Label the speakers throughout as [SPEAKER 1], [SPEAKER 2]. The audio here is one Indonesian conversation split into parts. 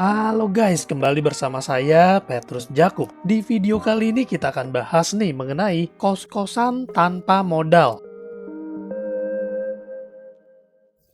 [SPEAKER 1] Halo guys, kembali bersama saya Petrus Jakub. Di video kali ini kita akan bahas nih mengenai kos-kosan tanpa modal.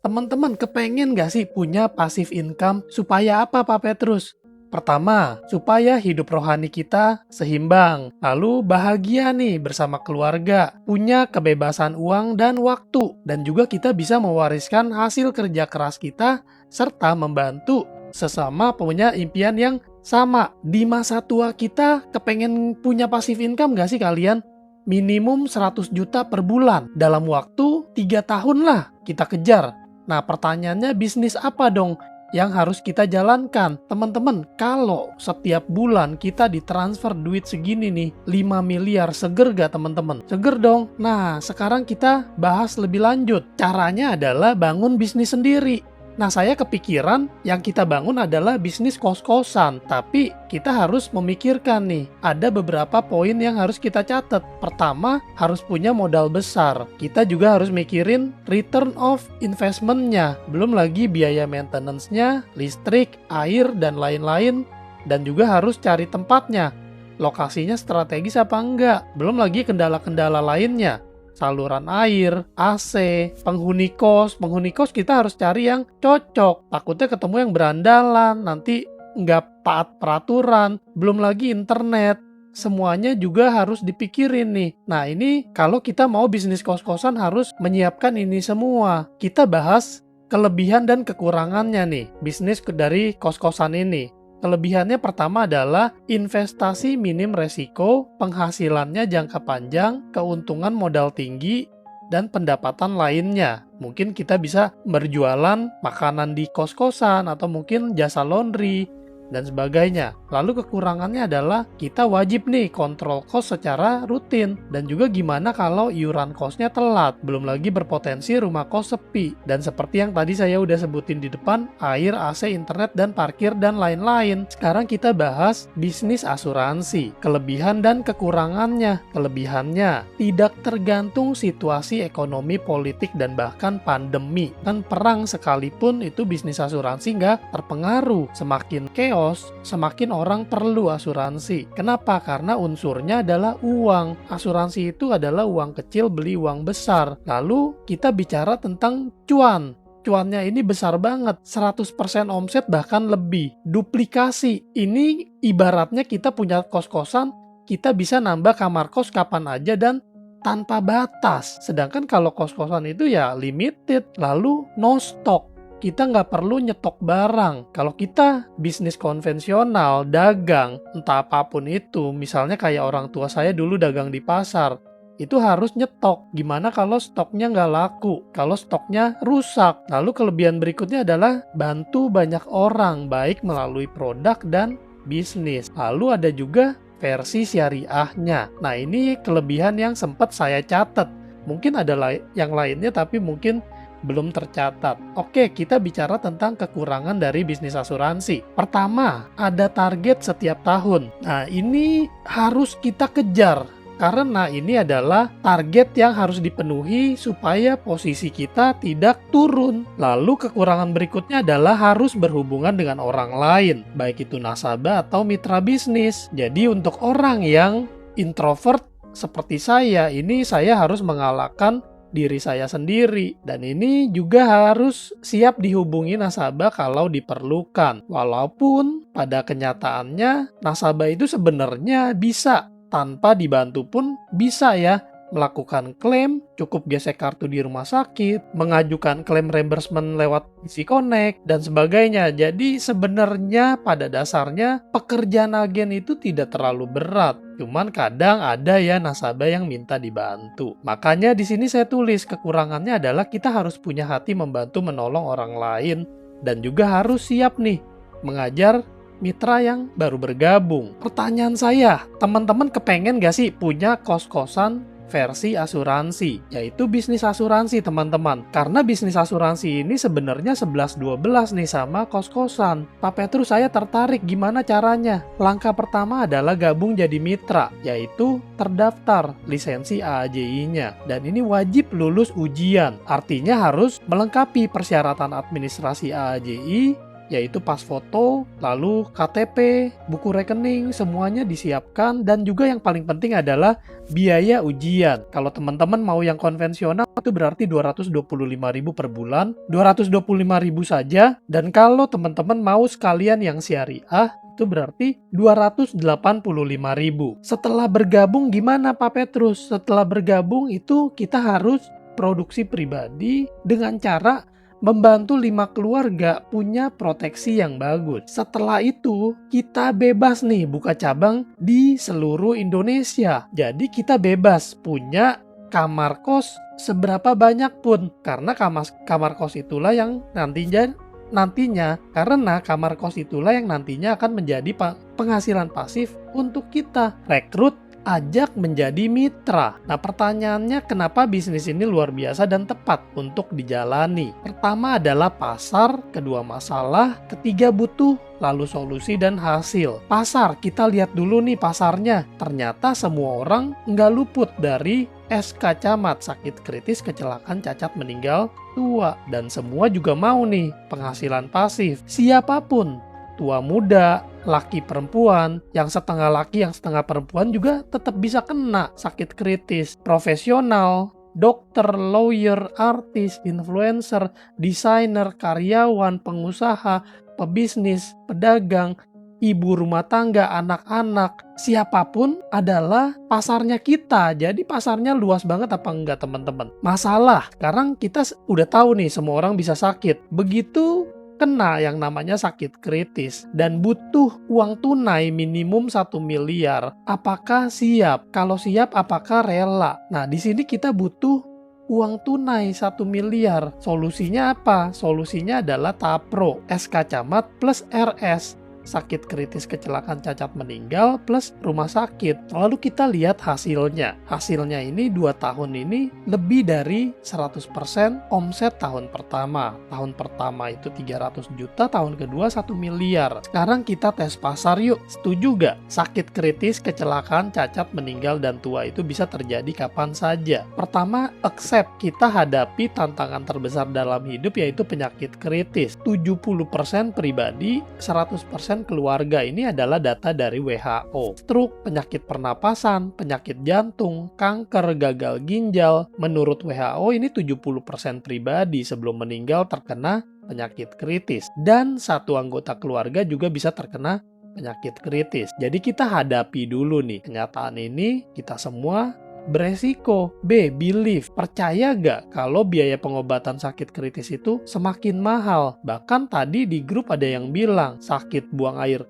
[SPEAKER 1] Teman-teman kepengen gak sih punya passive income? Supaya apa Pak Petrus? Pertama, supaya hidup rohani kita seimbang. Lalu bahagia nih bersama keluarga. Punya kebebasan uang dan waktu. Dan juga kita bisa mewariskan hasil kerja keras kita serta membantu sesama punya impian yang sama. Di masa tua kita kepengen punya passive income gak sih kalian? Minimum 100 juta per bulan. Dalam waktu 3 tahun lah kita kejar. Nah, pertanyaannya bisnis apa dong yang harus kita jalankan? Teman-teman, kalau setiap bulan kita ditransfer duit segini nih, 5 miliar, seger gak teman-teman? Seger dong. Nah, sekarang kita bahas lebih lanjut. Caranya adalah bangun bisnis sendiri. Nah, saya kepikiran yang kita bangun adalah bisnis kos-kosan. Tapi kita harus memikirkan nih, ada beberapa poin yang harus kita catat. Pertama, harus punya modal besar. Kita juga harus mikirin return of investment-nya. Belum lagi biaya maintenance-nya, listrik, air, dan lain-lain. Dan juga harus cari tempatnya. Lokasinya strategis apa enggak? Belum lagi kendala-kendala lainnya. Saluran air, AC, penghuni kos. Penghuni kos kita harus cari yang cocok. Takutnya ketemu yang berandalan, nanti nggak taat peraturan. Belum lagi internet. Semuanya juga harus dipikirin nih. Nah, ini kalau kita mau bisnis kos-kosan harus menyiapkan ini semua. Kita bahas kelebihan dan kekurangannya nih, bisnis dari kos-kosan ini. Kelebihannya pertama adalah investasi minim resiko, penghasilannya jangka panjang, keuntungan modal tinggi, dan pendapatan lainnya. Mungkin kita bisa berjualan makanan di kos-kosan atau mungkin jasa laundry dan sebagainya. Lalu kekurangannya adalah kita wajib nih kontrol kos secara rutin. Dan juga gimana kalau iuran kosnya telat. Belum lagi berpotensi rumah kos sepi. Dan seperti yang tadi saya udah sebutin di depan, air, AC, internet, dan parkir, dan lain-lain. Sekarang kita bahas bisnis asuransi. Kelebihan dan kekurangannya. Kelebihannya tidak tergantung situasi ekonomi, politik, dan bahkan pandemi. Kan perang sekalipun itu bisnis asuransi nggak terpengaruh. Semakin chaos, semakin orang perlu asuransi. Kenapa? Karena unsurnya adalah uang. Asuransi itu adalah uang kecil beli uang besar. Lalu kita bicara tentang cuan. Cuannya ini besar banget, 100% omset bahkan lebih. Duplikasi. Ini ibaratnya kita punya kos-kosan, kita bisa nambah kamar kos kapan aja dan tanpa batas. Sedangkan kalau kos-kosan itu ya limited, lalu no stock. Kita nggak perlu nyetok barang. Kalau kita bisnis konvensional, dagang, entah apapun itu, misalnya kayak orang tua saya dulu dagang di pasar, itu harus nyetok. Gimana kalau stoknya nggak laku? Kalau stoknya rusak? Lalu kelebihan berikutnya adalah bantu banyak orang, baik melalui produk dan bisnis. Lalu ada juga versi syariahnya. Nah, ini kelebihan yang sempat saya catat. Mungkin ada yang lainnya tapi mungkin belum tercatat. Oke, kita bicara tentang kekurangan dari bisnis asuransi. Pertama, ada target setiap tahun. Nah, ini harus kita kejar. Karena ini adalah target yang harus dipenuhi supaya posisi kita tidak turun. Lalu kekurangan berikutnya adalah harus berhubungan dengan orang lain, baik itu nasabah atau mitra bisnis. Jadi untuk orang yang introvert seperti saya, ini saya harus mengalahkan diri saya sendiri, dan ini juga harus siap dihubungi nasabah kalau diperlukan. Walaupun pada kenyataannya nasabah itu sebenarnya bisa tanpa dibantu pun bisa ya melakukan klaim, cukup gesek kartu di rumah sakit, mengajukan klaim reimbursement lewat Easy Connect, dan sebagainya. Jadi sebenarnya pada dasarnya pekerjaan agen itu tidak terlalu berat. Cuman kadang ada ya nasabah yang minta dibantu. Makanya di sini saya tulis kekurangannya adalah kita harus punya hati membantu menolong orang lain. Dan juga harus siap nih mengajar mitra yang baru bergabung. Pertanyaan saya, teman-teman kepengen gak sih punya kos-kosan versi asuransi, yaitu bisnis asuransi teman-teman. Karena bisnis asuransi ini sebenarnya 11-12 nih sama kos-kosan. Pak Petrus, saya tertarik, gimana caranya? Langkah pertama adalah gabung jadi mitra, yaitu terdaftar lisensi AAJI-nya. Dan ini wajib lulus ujian, artinya harus melengkapi persyaratan administrasi AAJI yaitu pas foto, lalu KTP, buku rekening, semuanya disiapkan. Dan juga yang paling penting adalah biaya ujian. Kalau teman-teman mau yang konvensional itu berarti 225.000 per bulan, 225.000 saja. Dan kalau teman-teman mau sekalian yang syariah, itu berarti 285.000. Setelah bergabung gimana Pak Petrus? Setelah bergabung itu kita harus produksi pribadi dengan cara membantu 5 keluarga punya proteksi yang bagus. Setelah itu, kita bebas nih buka cabang di seluruh Indonesia. Jadi kita bebas punya kamar kos seberapa banyak pun. Karena kamar kos itulah yang nantinya karena kamar kos itulah yang nantinya akan menjadi penghasilan pasif untuk kita. Rekrut, ajak menjadi mitra. Nah, pertanyaannya kenapa bisnis ini luar biasa dan tepat untuk dijalani? Pertama adalah pasar, kedua masalah, ketiga butuh, lalu solusi dan hasil. Pasar, kita lihat dulu nih pasarnya. Ternyata semua orang nggak luput dari SK Camat, sakit kritis, kecelakaan, cacat, meninggal, tua. Dan semua juga mau nih penghasilan pasif. Siapapun, tua muda, laki perempuan, yang setengah laki, yang setengah perempuan juga tetap bisa kena sakit kritis. Profesional, dokter, lawyer, artis, influencer, desainer, karyawan, pengusaha, pebisnis, pedagang, ibu rumah tangga, anak-anak, siapapun adalah pasarnya kita. Jadi pasarnya luas banget apa enggak teman-teman? Masalah, sekarang kita udah tahu nih semua orang bisa sakit. Begitu kena yang namanya sakit kritis dan butuh uang tunai minimum 1 miliar. Apakah siap? Kalau siap, apakah rela? Nah, di sini kita butuh uang tunai 1 miliar. Solusinya apa? Solusinya adalah Tapro, SK Camat plus RS. Sakit kritis, kecelakaan, cacat, meninggal plus rumah sakit. Lalu kita lihat hasilnya. Hasilnya ini 2 tahun ini lebih dari 100% omset tahun pertama. Tahun pertama itu 300 juta, tahun kedua 1 miliar. Sekarang kita tes pasar yuk. Setuju gak? Sakit kritis, kecelakaan, cacat, meninggal, dan tua itu bisa terjadi kapan saja. Pertama, accept. Kita hadapi tantangan terbesar dalam hidup yaitu penyakit kritis. 70% pribadi, 100% keluarga. Ini adalah data dari WHO. Stroke, penyakit pernapasan, penyakit jantung, kanker, gagal ginjal. Menurut WHO ini 70% pribadi sebelum meninggal terkena penyakit kritis. Dan 1 anggota keluarga juga bisa terkena penyakit kritis. Jadi kita hadapi dulu nih kenyataan ini, kita semua beresiko. B. Belief. Percaya gak kalau biaya pengobatan sakit kritis itu semakin mahal? Bahkan tadi di grup ada yang bilang sakit buang air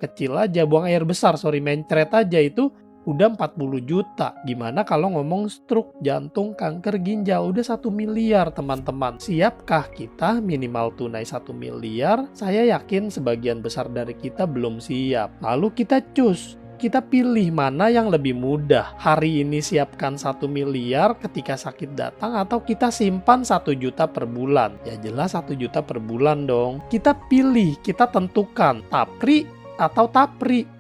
[SPEAKER 1] besar, mencret aja itu udah 40 juta. Gimana kalau ngomong stroke, jantung, kanker ginjal udah 1 miliar teman-teman. Siapkah kita minimal tunai 1 miliar? Saya yakin sebagian besar dari kita belum siap. Lalu kita pilih mana yang lebih mudah. Hari ini siapkan 1 miliar ketika sakit datang atau kita simpan 1 juta per bulan. Ya jelas 1 juta per bulan dong. Kita pilih, kita tentukan Tapri atau Tapri.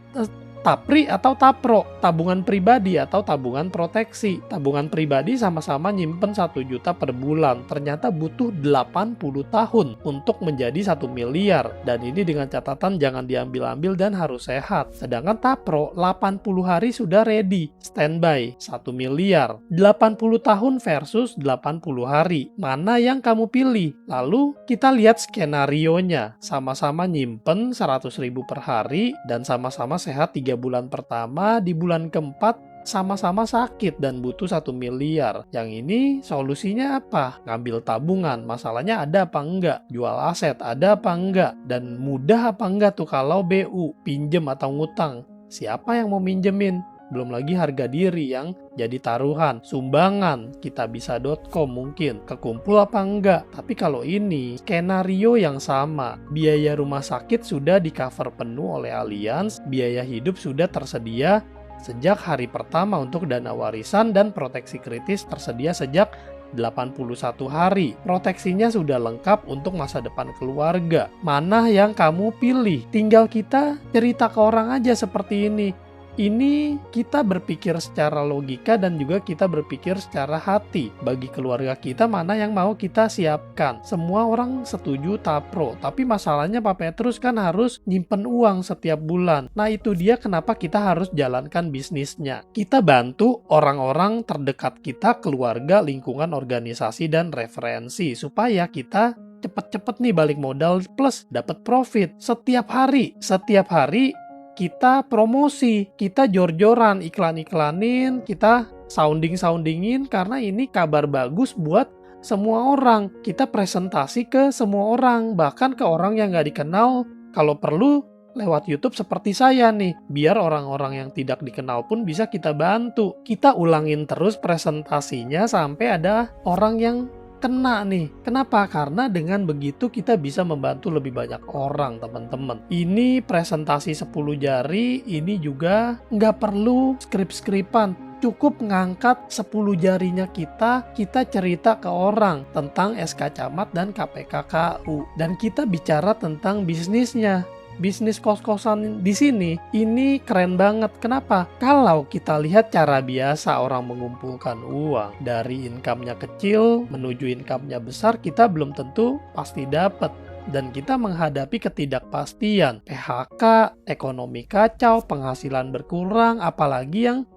[SPEAKER 1] Tapri atau Tapro, tabungan pribadi atau tabungan proteksi. Tabungan pribadi sama-sama nyimpen 1 juta per bulan. Ternyata butuh 80 tahun untuk menjadi 1 miliar. Dan ini dengan catatan jangan diambil-ambil dan harus sehat. Sedangkan Tapro 80 hari sudah ready, standby 1 miliar. 80 tahun versus 80 hari. Mana yang kamu pilih? Lalu kita lihat skenarionya. Sama-sama nyimpen 100.000 per hari dan sama-sama sehat 3 bulan pertama, di bulan keempat sama-sama sakit dan butuh 1 miliar. Yang ini solusinya apa? Ngambil tabungan. Masalahnya ada apa enggak? Jual aset ada apa enggak? Dan mudah apa enggak tuh kalau BU, pinjem atau ngutang? Siapa yang mau minjemin? Belum lagi harga diri yang jadi taruhan. Sumbangan, kitabisa.com mungkin. Kekumpul apa enggak? Tapi kalau ini, skenario yang sama. Biaya rumah sakit sudah di-cover penuh oleh Allianz. Biaya hidup sudah tersedia sejak hari pertama untuk dana warisan dan proteksi kritis tersedia sejak 81 hari. Proteksinya sudah lengkap untuk masa depan keluarga. Mana yang kamu pilih? Tinggal kita cerita ke orang aja seperti ini. Ini kita berpikir secara logika dan juga kita berpikir secara hati. Bagi keluarga kita mana yang mau kita siapkan. Semua orang setuju tapro, tapi masalahnya Pak Petrus kan harus nyimpen uang setiap bulan. Nah itu dia kenapa kita harus jalankan bisnisnya. Kita bantu orang-orang terdekat kita, keluarga, lingkungan, organisasi, dan referensi supaya kita cepet-cepet nih balik modal plus dapat profit. Setiap hari kita promosi, kita jor-joran, iklan-iklanin, kita sounding-soundingin karena ini kabar bagus buat semua orang. Kita presentasi ke semua orang, bahkan ke orang yang nggak dikenal, kalau perlu lewat YouTube seperti saya nih. Biar orang-orang yang tidak dikenal pun bisa kita bantu. Kita ulangin terus presentasinya sampai ada orang yang kena nih. Kenapa? Karena dengan begitu kita bisa membantu lebih banyak orang, teman-teman. Ini presentasi 10 jari, ini juga nggak perlu skrip-skripan. Cukup ngangkat 10 jarinya kita cerita ke orang tentang SK Camat dan KPKKU. Dan kita bicara tentang bisnisnya. Bisnis kos-kosan di sini ini keren banget. Kenapa? Kalau kita lihat cara biasa orang mengumpulkan uang dari income-nya kecil menuju income-nya besar, kita belum tentu pasti dapat. Dan kita menghadapi ketidakpastian, PHK, ekonomi kacau, penghasilan berkurang, apalagi yang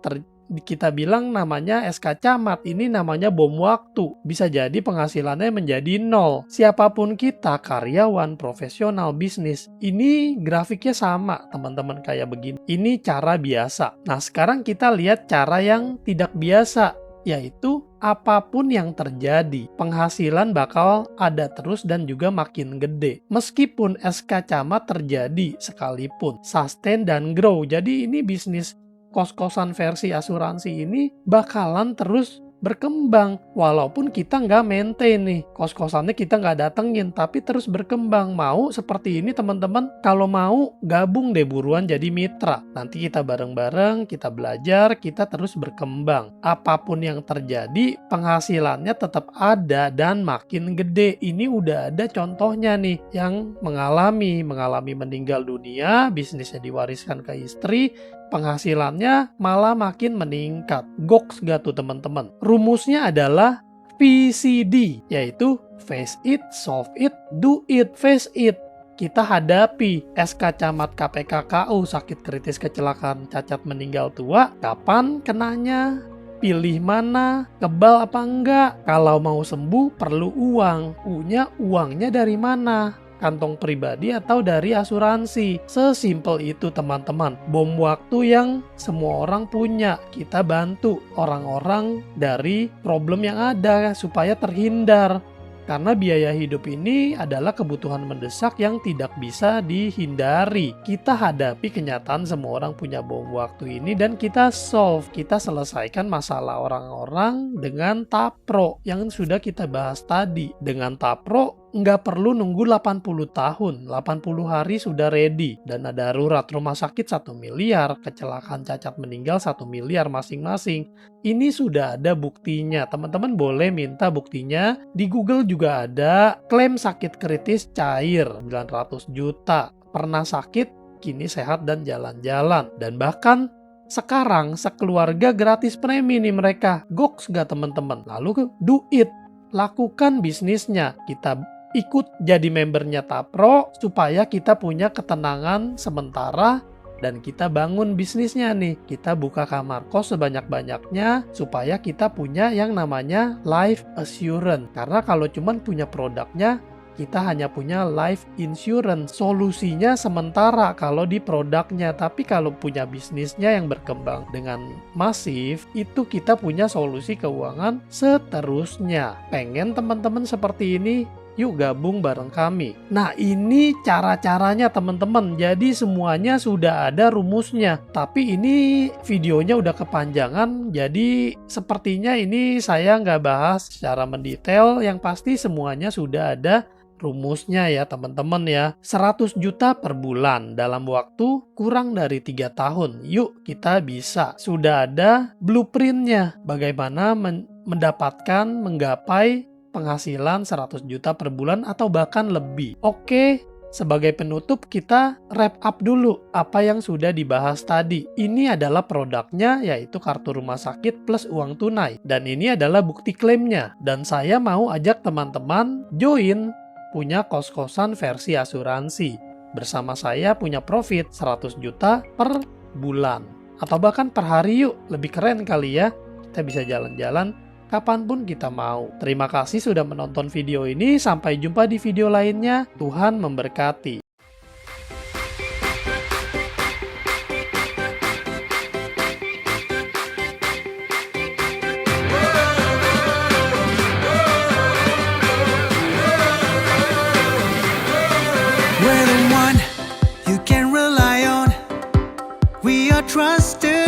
[SPEAKER 1] kita bilang namanya SK Camat, ini namanya bom waktu. Bisa jadi penghasilannya menjadi nol. Siapapun kita, karyawan, profesional, bisnis, ini grafiknya sama teman-teman kayak begini. Ini cara biasa. Nah sekarang kita lihat cara yang tidak biasa, yaitu apapun yang terjadi, penghasilan bakal ada terus dan juga makin gede. Meskipun SK Camat terjadi sekalipun, sustain dan grow. Jadi ini bisnis kos-kosan versi asuransi ini bakalan terus berkembang walaupun kita nggak maintain nih kos-kosannya, kita nggak datengin, tapi terus berkembang. Mau seperti ini teman-teman? Kalau mau gabung deh buruan jadi mitra, nanti kita bareng-bareng, kita belajar, kita terus berkembang. Apapun yang terjadi penghasilannya tetap ada dan makin gede. Ini udah ada contohnya nih yang mengalami meninggal dunia, bisnisnya diwariskan ke istri, penghasilannya malah makin meningkat. Goks gak tuh teman-teman? Rumusnya adalah VCD, yaitu face it, solve it, do it. Face it, kita hadapi SK Camat KPKKU, sakit kritis kecelakaan cacat meninggal tua, kapan kenanya? Pilih mana, kebal apa enggak? Kalau mau sembuh perlu uang. Uangnya dari mana? Kantong pribadi atau dari asuransi. Sesimpel itu teman-teman. Bom waktu yang semua orang punya. Kita bantu orang-orang dari problem yang ada supaya terhindar. Karena biaya hidup ini adalah kebutuhan mendesak yang tidak bisa dihindari. Kita hadapi kenyataan semua orang punya bom waktu ini dan kita solve, kita selesaikan masalah orang-orang dengan tapro yang sudah kita bahas tadi. Dengan tapro nggak perlu nunggu 80 tahun, 80 hari sudah ready. Dana darurat rumah sakit 1 miliar, kecelakaan cacat meninggal 1 miliar masing-masing. Ini sudah ada buktinya, teman-teman boleh minta buktinya. Di Google juga ada klaim sakit kritis cair 900 juta. Pernah sakit, kini sehat dan jalan-jalan. Dan bahkan sekarang sekeluarga gratis premi nih mereka. Goks gak teman-teman? Lalu do it, lakukan bisnisnya. Kita ikut jadi membernya Tapro supaya kita punya ketenangan sementara dan kita bangun bisnisnya nih. Kita buka kamar kos sebanyak-banyaknya supaya kita punya yang namanya life assurance. Karena kalau cuman punya produknya, kita hanya punya life insurance. Solusinya sementara kalau di produknya, tapi kalau punya bisnisnya yang berkembang dengan masif, itu kita punya solusi keuangan seterusnya. Pengen teman-teman seperti ini? Yuk gabung bareng kami. Nah ini cara-caranya teman-teman. Jadi semuanya sudah ada rumusnya. Tapi ini videonya udah kepanjangan. Jadi sepertinya ini saya nggak bahas secara mendetail. Yang pasti semuanya sudah ada rumusnya ya teman-teman ya. 100 juta per bulan dalam waktu kurang dari 3 tahun. Yuk kita bisa. Sudah ada blueprintnya. Bagaimana menggapai penghasilan 100 juta per bulan atau bahkan lebih. Oke, Sebagai penutup, kita wrap up dulu apa yang sudah dibahas tadi. Ini adalah produknya, yaitu kartu rumah sakit plus uang tunai. Dan ini adalah bukti klaimnya. Dan saya mau ajak teman-teman join punya kos-kosan versi asuransi. Bersama saya punya profit 100 juta per bulan. Atau bahkan per hari yuk, lebih keren kali ya. Kita bisa jalan-jalan kapanpun kita mau. Terima kasih sudah menonton video ini. Sampai jumpa di video lainnya. Tuhan memberkati.
[SPEAKER 2] We're the one you can rely on. We are trusted.